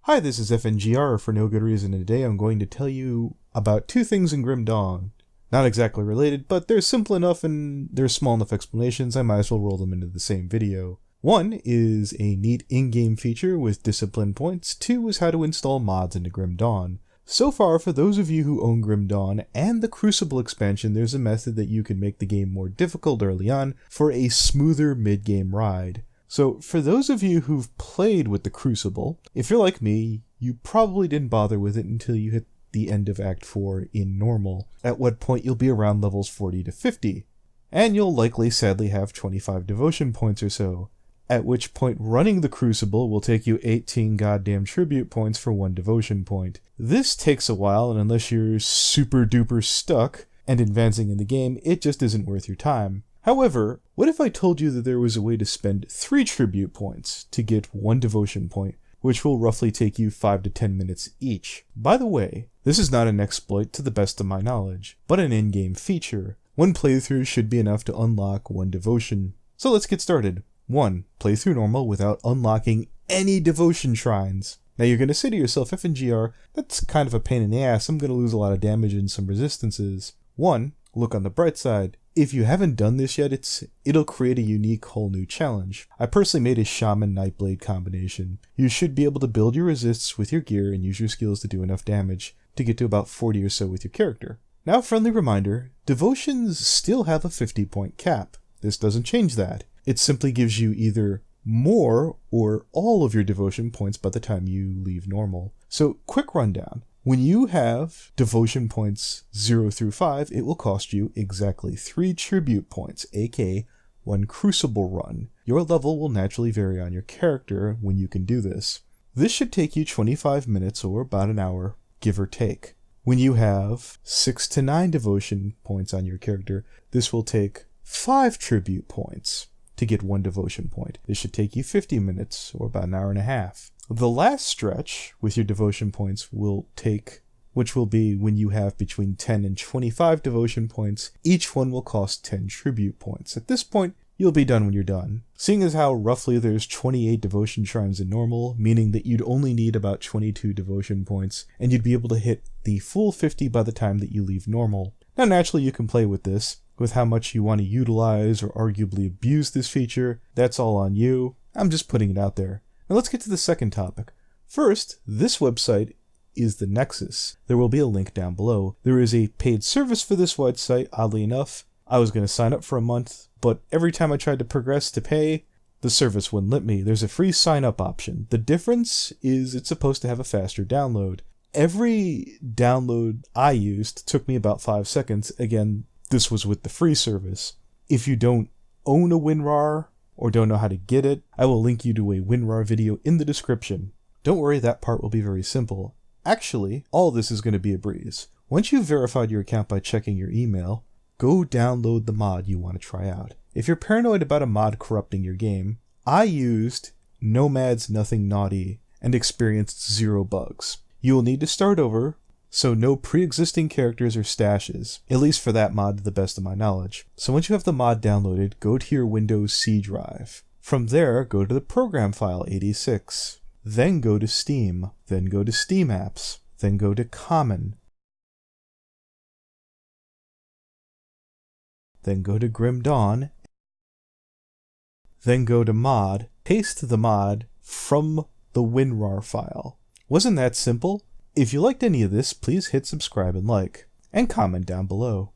Hi, this is FNGR for no good reason, and today I'm going to tell you about two things in Grim Dawn. Not exactly related, but they're simple enough and they're small enough explanations, I might as well roll them into the same video. One is a neat in-game feature with discipline points. Two is how to install mods into Grim Dawn. So far, for those of you who own Grim Dawn and the Crucible expansion, there's a method that you can make the game more difficult early on for a smoother mid-game ride. So for those of you who've played with the Crucible, if you're like me, you probably didn't bother with it until you hit the end of Act 4 in normal, at what point you'll be around levels 40 to 50, and you'll likely sadly have 25 devotion points or so, at which point running the Crucible will take you 18 goddamn tribute points for one devotion point. This takes a while, and unless you're super duper stuck and advancing in the game, it just isn't worth your time. However, what if I told you that there was a way to spend 3 tribute points to get 1 devotion point, which will roughly take you 5 to 10 minutes each? By the way, this is not an exploit to the best of my knowledge, but an in-game feature. 1 playthrough should be enough to unlock 1 devotion. So let's get started. 1. Play through normal without unlocking any devotion shrines. Now you're going to say to yourself, FNGR, that's kind of a pain in the ass, I'm going to lose a lot of damage and some resistances. 1. Look on the bright side. If you haven't done this yet, it'll create a unique whole new challenge. I personally made a Shaman Nightblade combination. You should be able to build your resists with your gear and use your skills to do enough damage to get to about 40 or so with your character. Now a friendly reminder, devotions still have a 50-point cap. This doesn't change that. It simply gives you either more or all of your devotion points by the time you leave normal. So quick rundown. When you have devotion points 0 through 5, it will cost you exactly 3 tribute points, aka 1 crucible run. Your level will naturally vary on your character when you can do this. This should take you 25 minutes or about an hour, give or take. When you have 6 to 9 devotion points on your character, this will take 5 tribute points to get 1 devotion point. This should take you 50 minutes or about an hour and a half. The last stretch with your devotion points will take, which will be when you have between 10 and 25 devotion points. Each one will cost 10 tribute points. At this point, you'll be done when you're done. Seeing as how roughly there's 28 devotion shrines in normal, meaning that you'd only need about 22 devotion points, and you'd be able to hit the full 50 by the time that you leave normal. Now naturally you can play with this, with how much you want to utilize or arguably abuse this feature. That's all on you. I'm just putting it out there. Now let's get to the second topic. First, this website is the Nexus. There will be a link down below. There is a paid service for this website, oddly enough. I was going to sign up for a month, but every time I tried to progress to pay, the service wouldn't let me. There's a free sign-up option. The difference is it's supposed to have a faster download. Every download I used took me about 5 seconds. Again, this was with the free service. If you don't own a WinRAR, or don't know how to get it, I will link you to a WinRAR video in the description. Don't worry, that part will be very simple. Actually, all this is going to be a breeze. Once you've verified your account by checking your email, go download the mod you want to try out. If you're paranoid about a mod corrupting your game, I used Nomad's Nothing Naughty and experienced 0 bugs. You will need to start over, so no pre-existing characters or stashes, at least for that mod to the best of my knowledge. So once you have the mod downloaded, go to your Windows C drive. From there, go to the program file 86. Then go to Steam. Then go to Steam Apps. Then go to Common. Then go to Grim Dawn. Then go to Mod. Paste the mod from the WinRAR file. Wasn't that simple? If you liked any of this, please hit subscribe and like, and comment down below.